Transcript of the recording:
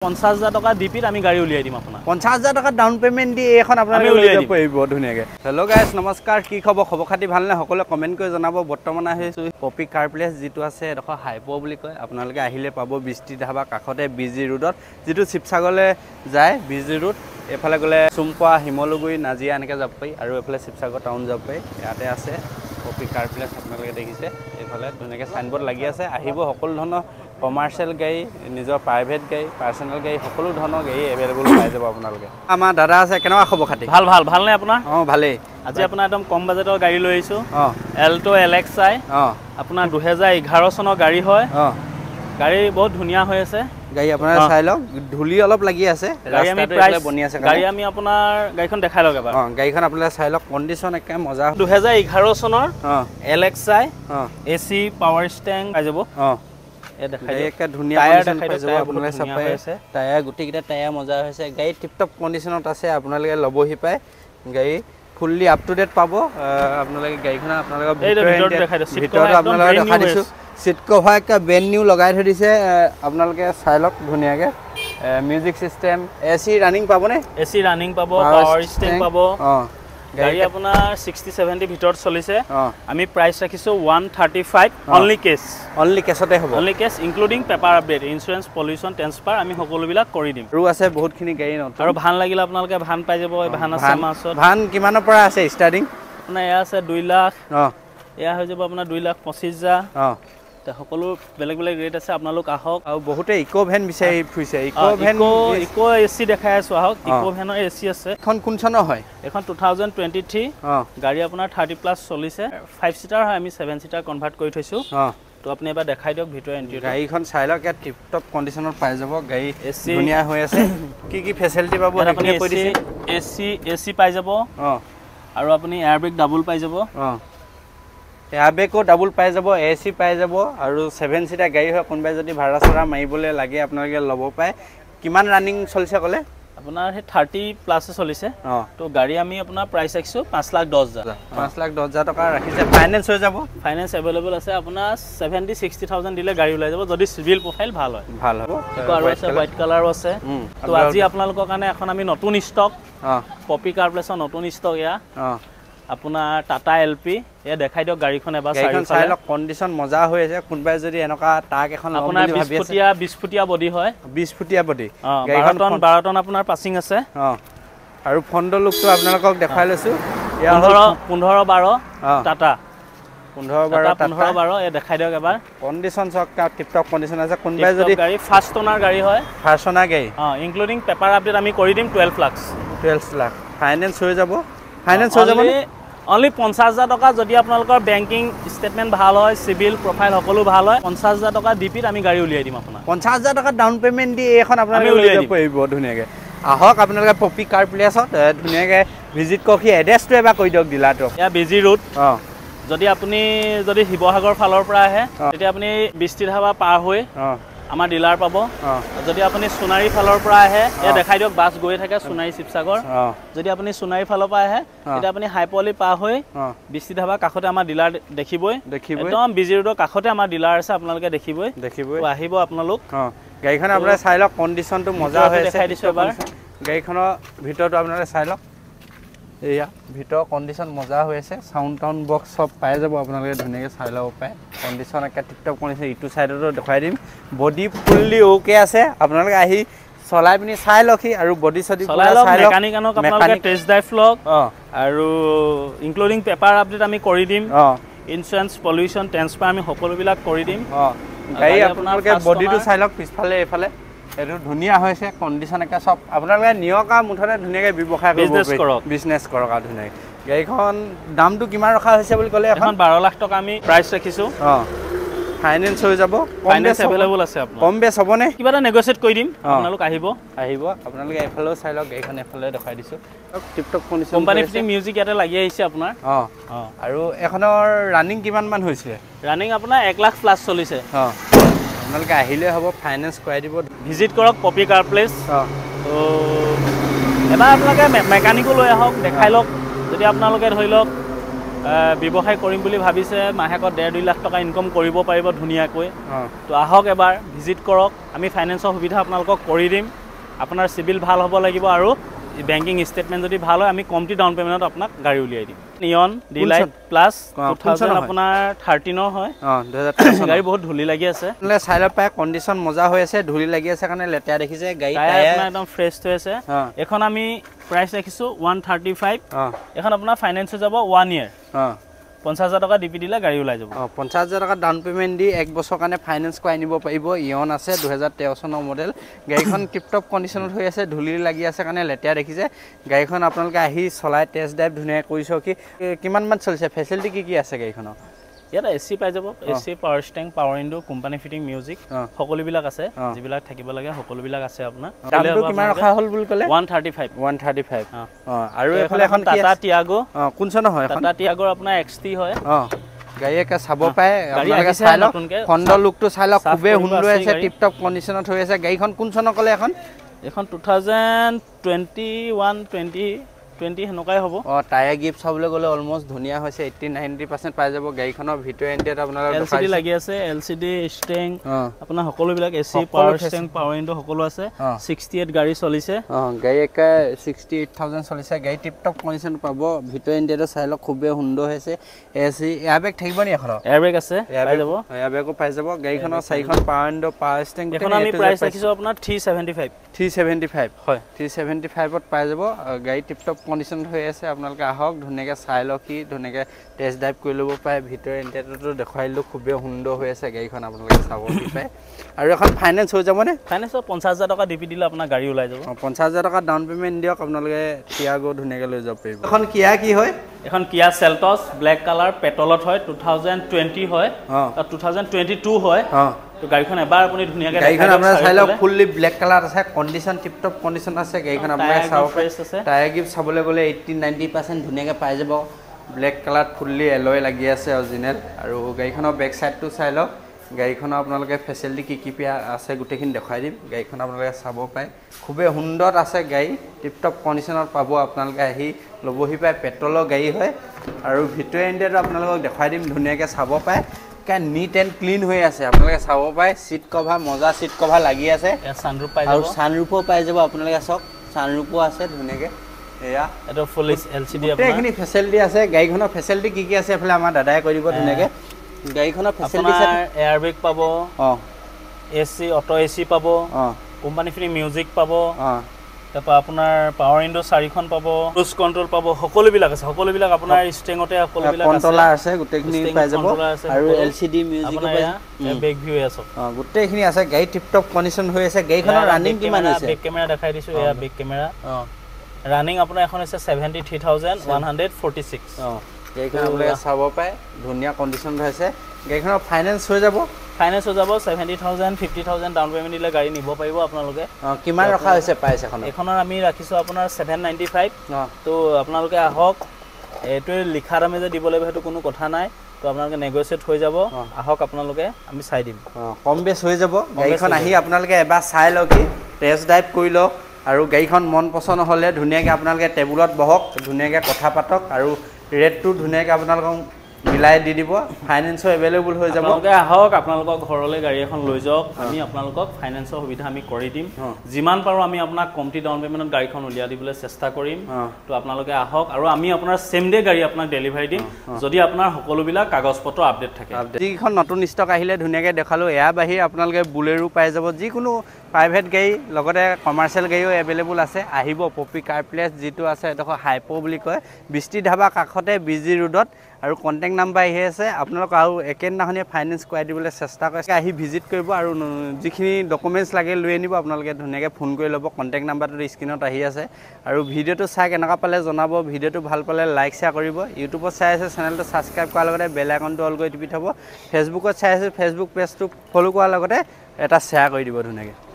50,000 টকা ডিপিত আমি গাড়ী উলিয়াই দিম আপোনাক 50,000 টকা ডাউন পেমেন্ট দি এখন আপোনালোকে উলিয়াই দিব পাৰিব ধুনিয়াকে হেল্ল' গাইস নমস্কাৰ কি খবৰ খাতি ভাল নে সকলোৱে কমেন্ট কৰি জনাব বৰ্তমান আহিছো পপি কাৰ প্লেস যেটো আছে এডখ হাইপো বুলি কয় আপোনালোকে আহিলে পাব বিস্তি ধাবা কাখতে বিজি ৰোডত যেটো শিৱসাগৰলে যায় বিজি ৰোড এফালে গলে চুমপা হিমলগুৰি নাজিয়া এনেকে যাব পাই আৰু এফালে শিৱসাগৰ টাউন যাব পাই ইয়াতে আছে পপি কাৰ প্লেস আপোনালোকে দেখিছে এফালে ধুনিয়াকে সাইনবোৰ্ড লাগি আছে আহিব সকলো ধৰণৰ কমাৰ্শিয়াল গাড়ী নিজৰ প্ৰাইভেট গাড়ী পাৰ্সোনাল গাড়ী সকলো ধৰণৰ গাড়ী अवेलेबल পাই যাব আপোনালোকে আমাৰ দাদা আছে কেনেকুৱা খবৰ খাতি ভাল নে আপোনাৰ ভালেই আজি আপোনাৰ একদম কম বাজেটৰ গাড়ী লৈ আহিছো এল্টো এলএক্সআই আপোনাৰ 2011 চনৰ গাড়ী হয় গাড়ী বহুত ধুনিয়া হৈ আছে গাড়ী আপোনাৰ চাই লওক ধুলি অলপ লাগি আছে ৰাস্তাটো এফালে বনি আছে গাড়ী আমি আপোনাৰ গাড়ীখন দেখাই লওক এবাৰ গাড়ীখন আপোনালোকে চাই লওক কন্ডিশন একে মজা 2011 চনৰ এলএক্সআই এসি পাৱাৰ ষ্টেং পাই যাব একে ধুনিয়া কন্ডিশন পাই যাব আপোনালোকে চাপাই আছে টায়াৰ গুটিকিটা টায়াৰ মজা হৈছে গাড়ী টিপটপ কন্ডিশনত আছে আপোনালোকে লবহি পায় গাড়ী ফুললি আপ টু ডেট পাব আপোনালোকে গাড়ীখন আপোনালোকে ভিতৰত আপোনালোকে দেখাই দিছো সিট কভাৰ কা ব্ৰেন্ড নিউ লগাই থৈ দিছে আপোনালোকে চাই লওক ধুনিয়াকে মিউজিক সিস্টেম এসি ৰানিং পাব নে এসি ৰানিং পাব পাৱাৰ ষ্টেং পাব গাড়ী আপোনাৰ 60-70 ভিতৰত চলিছে আমি প্ৰাইস ৰাখিছো 135 অনলি কেছতে হ'ব only case including paper update insurance pollution transfer আমি সকলোবিলাক কৰি দিম আৰু আছে বহুতখিনি গাড়ী নতুন আৰু ভান লাগিলে আপোনালোকে ভান পাই যাব ভান আছে মাছত ভান কিমানৰ পৰা আছে ষ্টাৰ্টিং আপোনাৰ এয়া আছে 2 লাখ এয়া হৈ যাব আপোনাৰ 2,25,000 সকলো বেলেগ বেলেগ ৰেট আছে আপোনালোক আহক আৰু বহুতে ইকো ভ্যান বিচাৰি ফুৰিছে ইকো এসি দেখাই আছো আহক ইকো ভ্যানৰ এসি আছে এখন কোন চনৰ হয় এখন 2023 গাড়ী আপোনাৰ 30+ চলিছে 5 সিটাৰ হয় আমি 7 সিটাৰ কনভাৰ্ট কৰি থৈছো তো আপুনি এবাৰ দেখাই দিয়ক ভিতৰ এন্ট্ৰি গাড়ীখন চাই লওক ইয়াত টিপটপ কন্ডিশনত পাই যাব গাড়ী এসি ধুনিয়া হৈ আছে কি ফেসিলিটি পাব আপুনি কৈ দিছে এসি পাই যাব আৰু আপুনি এয়াৰ ব্ৰেক ডাবল পাই যাব এয়াৰবেকো ডাবল পাই যাব এসি পাই যাব আৰু 7 সিটাৰ গাড়ী হয় কোনবাই যদি ভাড়া চৰা মাৰিবলৈ লাগে আপোনালোকে ল'ব পায় কিমান ৰানিং চলিছে কলে আপোনাৰ হে 30+ চলিছে তো গাড়ী আমি আপোনাৰ প্ৰাইস ৰাখিছো 5,10,000 টকা ৰাখিছে ফাইনান্স হৈ যাব ফাইনান্স अवेलेबल আছে আপোনাৰ 70-60,000 দিলে গাড়ী ওলাই যাব যদি সিভিল প্ৰফাইল ভাল হ'ব আৰু আছে হোৱাইট কালাৰো আছে তো আজি আপোনালোকৰ কাৰণে এখন আমি নতুন ষ্টক পপি কাৰ প্লেছৰ নতুন ষ্টক ইয়া আপোনাৰ টাটা এলপি এ দেখাই দিয়ক গাড়ীখন এবাৰ চাই লওক কন্ডিশন মজা হৈ আছে কোনবাই যদি এনেকা টাক এখন আপোনাৰ 20 ফুটিয়া বডি হয় 20 ফুটিয়া বডি গাড়ীখন 12 টন আপোনাৰ পাসিং আছে আৰু ফন্ড লুকটো আপোনালোকক দেখাই লৈছো 15-12 টাটা 15-12 এ দেখাই দিয়ক এবাৰ কন্ডিশন সব টিপটপ কন্ডিশন আছে কোনবাই যদি গাড়ী ফাৰ্স্ট ওনাৰ গাড়ী হয় ফাৰ্স্ট ওনাৰ গাড়ী ইনক্লুডিং পেপাৰ আপডেট আমি কৰি দিম 12 লাখ ফাইনান্স হৈ যাব ফাইনান্স হৈ যাব অনলি 50,000 টকা যদি আপোনালোকৰ বেংকিং ষ্টেটমেন্ট ভাল হয় সিভিল প্ৰফাইল সকলো ভাল হয় 50,000 টকা ডিপিত আমি গাড়ী উলিয়াই দিম আপোনাক 50,000 টকা ডাউন পেমেন্ট দি এখন আপোনালোকে উলিয়াই দিব পাৰিব ধুনিয়াকে আহক আপোনালোকে পপি কাৰ প্লেছত ধুনিয়াকে ভিজিট কৰি এড্ৰেছটো এবাৰ কৈ দিয়ক ডিলাৰটো ইয়া বিজি ৰোড যদি আপুনি যদি শিৱসাগৰ ফালৰ পৰা আহে তেতিয়া আপুনি বিস্তি ধাবা পাৰ হৈ আমাৰ ডিলাৰ পাব যদি আপুনি সোনাৰী ফালৰ পৰা আহে এ দেখাই দিয়ক বাস গৈ থাকে সোনাৰী শিৱসাগৰ যদি আপুনি সোনাৰী ফালৰ পৰা আহে তেতিয়া আপুনি হাইপলি পাৰ হৈ বিস্তি ধাবা কাখতে আমাৰ ডিলাৰ দেখিবই একদম বিজি ৰোডৰ কাখতে আমাৰ ডিলাৰ আছে আপোনালোকে দেখিবই আহিব আপোনালোক গাড়ীখন আপোনাৰ চাই লওক কন্ডিশনটো মজা হৈ আছে দেখাই দিছো এবাৰ গাড়ীখনৰ ভিতৰটো আপোনালোকে চাই লওক এয়া ভিতৰ কন্ডিশন মজা হৈ আছে সাউন্ড টাউন বক্স সব পাই যাব আপোনালোকে ধুনিয়াকে চাই লব পায় কন্ডিশন একা টিপটপ কন্ডিশন ইটো সাইডতো দেখাই দিম বডি ফুললি ওকে আছে আপোনালোকে আহি চলাই পিনি চাই লখি আৰু বডি সডি চলাই লওক মেকানিকনক আপোনালোকে টেষ্ট ড্ৰাইভ লওক আৰু ইনক্লুডিং পেপাৰ আপডেট আমি কৰি দিম ইনস্যুৰেন্স পলিউশন ট্ৰান্সফাৰ আমি সকলোবিলাক কৰি দিম গাড়ী আপোনালোকে বডিটো চাই লওক পিছফালে এফালে এটো ধুনিয়া হৈছে কন্ডিশন একা সব আপোনালোকে নিয়কা মুঠতে ধুনিয়াকে ব্যৱসায় কৰিব বিজনেস কৰক ধুনিয়াকে গাড়ীখন দামটো কিমান ৰখা হৈছে বুলি ক'লে এখন 12 লাখ টকা আমি প্ৰাইস ৰাখিছো ফাইনান্স হৈ যাব ফাইনান্স अवेलेबल আছে আপোনাৰ কম বেছ হ'বনে কিবা এটা নেগোচিয়েট কৰি দিম আপোনালোক আহিব আপোনালোকে এফালেও চাই লওক গাড়ীখন এফালে দেখাই দিছো টিপটপ কন্ডিশন কোম্পানী ফিটিং মিউজিক ইয়াতে লাগি আহিছে আপোনাৰ আৰু এখনৰ ৰানিং কিমান মান হৈছে ৰানিং আপোনাৰ 1 লাখ প্লাস চলিছে আপোনালোকে আহিলে হ'ব ফাইনান্স কৰাই দিব ভিজিট কৰক পপি কাৰ প্লেস তো এবাৰ আপোনালোকে মেকানিকো লৈ আহক দেখাই লওক যদি আপোনালোকে ধৰি লওক ব্যৱসায় কৰিম বুলি ভাবিছে মাহেকত 1.5-2 লাখ টকা ইনকম কৰিব পাৰিব ধুনীয়াকৈ তো আহক এবাৰ ভিজিট কৰক আমি ফাইনেন্সৰ সুবিধা আপোনালোকক কৰি দিম আপোনাৰ সিবিল ভাল হ'ব লাগিব আৰু বেংকিং ষ্টেটমেন্ট যদি ভাল হয় আমি কমটি ডাউন পেমেন্টত আপোনাক গাড়ী উলিয়াই দিম নিয়ন ডি লাইট প্লাস 2000 আপোনাৰ 13 হয় 2013 গাড়ী বহুত ধুলি লাগি আছে চাইলত পায় কন্ডিশন মজা হৈ আছে ধুলি লাগি আছে কাৰণে লেতেৰা দেখিছে গাড়ী টায়াৰ একদম ফ্ৰেছ হৈ আছে এখন আমি প্ৰাইস ৰাখিছো 135 এখন আপোনাৰ ফাইনান্স হৈ যাব 1 ইয়াৰ 50,000 টকা ডিপি দিলে গাড়ী ওলাই যাব 50,000 টকা ডাউন পেমেন্ট দি 1 বছৰ কাৰণে ফাইনান্স কৰি আনিব পাৰিব ইয়ন আছে 2013 চনৰ মডেল গাড়ীখন টিপটপ কন্ডিশনত হৈ আছে ধুলি লাগি আছে কাৰণে লেতেৰা দেখিছে গাড়ীখন আপোনালোকে আহি চলাই টেষ্ট ড্ৰাইভ ধুনীয়া কৰিছো কি কিমান মান চলিছে ফেসিলিটি কি আছে গাড়ীখনৰ ইয়াত এসি পাই যাব AC power steering power window company fitting music সকলোবিলাক আছে যিবিলাক থাকিব লাগে সকলোবিলাক আছে আপোনাৰ দামটো কিমান ৰখা হল বুলি কলে 135 আৰু এফালে এখন টাটা টিয়াগো কোন চনৰ হয় টাটা টিয়াগোৰ আপোনাৰ XT হয় গাড়ী একা চাব পায় আপোনালোকে চাই লওক ফন্ড লুকটো চাই লওক খুবেই সুন্দৰ আছে টিপটপ কন্ডিশনত হৈ আছে গাড়ীখন কোন চনৰ কলে এখন 2021 20 হেনকাই হ'ব টায়াৰ গিফট চাবলৈ গলে অলমোস্ট ধুনিয়া হৈছে 80-90% পাই যাব গাড়ীখনৰ ভিতৰ এণ্ডিয়াত আপোনালোকে LCD লাগি আছে LCD ষ্টেং আপোনাৰ সকলো বিলাক AC power steering power window সকলো আছে 68 গাড়ী চলিছে গাড়ী একা 68000 চলিছে গাড়ী টিপটপ কন্ডিশন পাব ভিতৰ এণ্ডিয়াত চাই লওক খুবেই সুন্দৰ হৈছে এসি এয়াৰবেগ থাকিব নি এখন এয়াৰবেগ আছে পাই যাব এয়াৰবেগো পাই যাব গাড়ীখনৰ চাৰিখন পাৱাৰ উইন্ডো পাৱাৰ ষ্টেং এখন আমি প্ৰাইস ৰাখিছো আপোনাৰ 375 হয় 375 ত পাই যাব গাড়ী টিপটপ কন্ডিশন হৈ আছে আপোনালোকে আহক ধুনীয়াকৈ চাই লওক কি ধুনীয়াকৈ টেষ্ট ড্ৰাইভ কৰি ল'ব পাৰে ভিতৰ ইণ্টেৰিয়ৰটো দেখুৱাইলো খুবেই সুন্দৰ হৈ আছে গাড়ীখন আপোনালোকে চাব পায় আৰু এখন ফাইনেন্স হৈ যাবনে ফাইনেন্সৰ 50,000 টকা ডিপি দিলে আপোনাৰ গাড়ী ওলাই যাব 50,000 টকা ডাউন পেমেন্ট দিয়ক আপোনালোকে টিয়াগো ধুনীয়াকৈ লৈ যাব পাৰিব এখন কিয়া কি হয় এখন কিয়া সেলটস ব্ল্যাক কালাৰ পেট্ৰলত হয় 2020 হয় 2022 হয় তো গাড়ীখন এবাৰ আপুনি ধুনীয়াকৈ গাড়ীখন আপোনাৰ চাই লওক ফুললি ব্ল্যাক কালাৰ আছে কন্ডিশন টিপটপ কন্ডিশন আছে গাড়ীখন আপোনালোকে চাব পাৰে টায়াৰ গিফট চাবলৈ গ'লে 80-90% ধুনীয়াকৈ পাই যাব ব্ল্যাক কালাৰ ফুললি এলয় লাগি আছে অৰিজিনেল আৰু গাড়ীখনৰ বেক সাইডটো চাই লওক গাড়ীখনৰ আপোনালোকে ফেসিলিটি কি আছে গোটেইখিনি দেখাই দিম গাড়ীখন আপোনালোকে চাব পায় খুবেই সুন্দৰ আছে গাড়ী টিপটপ কন্ডিশনত পাব আপোনালোকে আহি লবহি পায় পেট্ৰলৰ গাড়ী হয় আৰু ভিতৰ এণ্ডিয়াটো আপোনালোকক দেখাই দিম ধুনীয়াকৈ চাব পায় नीट एंड क्लीन হৈ আছে আপোনালোকে চাব পায় সিট কভাৰ মজা সিট কভাৰ লাগি আছে সানৰুফ পাই যাব আৰু সানৰুফো পাই যাব আপোনালোকে সব সানৰুফো আছে ধুনীয়াকে এয়া এটা ফুল LCD আপোনাৰ এইখিনি ফেসিলিটি আছে গাড়ীখনৰ ফেসিলিটি কি আছে এফালে আমাৰ দাদাই কৰিব ধুনীয়াকে গাড়ীখনৰ ফেসিলিটি আছে এয়াৰবেগ পাব এসি অটো এসি পাব কোম্পানী ফ্ৰী মিউজিক পাব তাপা আপোনাৰ পাৱাৰ উইন্ডো 4খন পাব ক্ৰুজ কন্ট্ৰোল পাব সকলোবিলাক আছে সকলোবিলাক আপোনাৰ ষ্টেঙতে সকলোবিলাক আছে কন্ট্ৰোলাৰ আছে গোটেইখিনি পাই যাব আৰু LCD মিউজিক পাই বেক ভিউ আছে গোটেইখিনি আছে গাড়ী টিপটপ কন্ডিশন হৈ আছে গাড়ীখনৰ ৰানিং কিমান হৈছে বেক কেমেৰা দেখাই দিছো এয়া বেক কেমেৰা ৰানিং আপোনাৰ এখন আছে 73146 গাড়ীখন আপোনালোকে চাব পায় ধুনীয়া কন্ডিশন হৈছে গাড়ীখনৰ ফাইনান্স হৈ যাব 70,000 50,000 ডাউন পেমেন্ট দিলে গাড়ী নিব পাৰিব আপোনালোকে কিমান ৰখা হৈছে প্ৰাইস এখনৰ আমি ৰাখিছো আপোনাৰ 795 তো আপোনালোকে আহক এটো লিখা দামে যে দিব লাগিব হেতু কোনো কথা নাই তো আপোনালোকে নেগোশিয়েট হৈ যাব আহক আপোনালোকে আমি চাই দিম কম বেছ হৈ যাব গাড়ীখন আহি আপোনালোকে এবাৰ চাই লওক টেষ্ট ড্ৰাইভ কৰি লওক আৰু গাড়ীখন মন পছন্দ হ'লে ধুনীয়াকৈ আপোনালোকে টেবুলত বহক ধুনীয়াকৈ কথা পাতক আৰু ৰেটটো ধুনীয়াকৈ আপোনালোকক মিলাই দি দিব ফাইনান্সও এভেইলেবল হৈ যাব আপোনালোকে আহক আপোনালোকৰ ঘৰলৈ গাড়ী এখন লৈ যাওক আমি আপোনালোকক ফাইনান্সৰ সুবিধা আমি কৰি দিম যিমান পাৰো আমি আপোনাক কমটি ডাউন পেমেন্টত গাড়ীখন উলিয়া দিবলৈ চেষ্টা কৰিম তো আপোনালোকে আহক আৰু আমি আপোনাৰ সেম ডে গাড়ী আপোনাক ডেলিভাৰী দিম যদি আপোনাৰ সকলোবিলাক কাগজপত্ৰ আপডেট থাকে যিখন নতুন ষ্টক আহিলে ধুনীয়াকৈ দেখালো এয়া বাহিৰে আপোনালোকে বুলেৰো পাই যাব যিকোনো প্ৰাইভেট গাড়ী লগতে কমাৰ্চিয়েল গাড়ীও এভেইলেবল আছে আহিব পপি কাৰ প্লেস যিটো আছে এডোখৰ হাইপো বুলি কয় বৃষ্টি ধাবা কাষতে বিজি ৰোডত আৰু কন্টেক্ট নাম্বাৰ আহি আছে আপোনালোক আৰু একেদিনাখনে ফাইনান্স কৰাই দিবলৈ চেষ্টা কৰিছে আহি ভিজিট কৰিব আৰু যিখিনি ডকুমেন্টছ লাগে লৈ আনিব আপোনালোকে ধুনীয়াকৈ ফোন কৰি ল'ব কন্টেক্ট নাম্বাৰটো স্ক্ৰীনত আহি আছে আৰু ভিডিঅ'টো চাই কেনেকুৱা পালে জনাব ভিডিঅ'টো ভাল পালে লাইক শ্বেয়াৰ কৰিব ইউটিউবত চাই আছে চেনেলটো ছাবস্ক্ৰাইব কৰাৰ লগতে বেল আইকনটো অল কৰি টিপি থ'ব ফেচবুকত চাই আছে ফেচবুক পেজটো ফ'ল' কৰাৰ লগতে এটা শ্বেয়াৰ কৰি দিব ধুনীয়াকৈ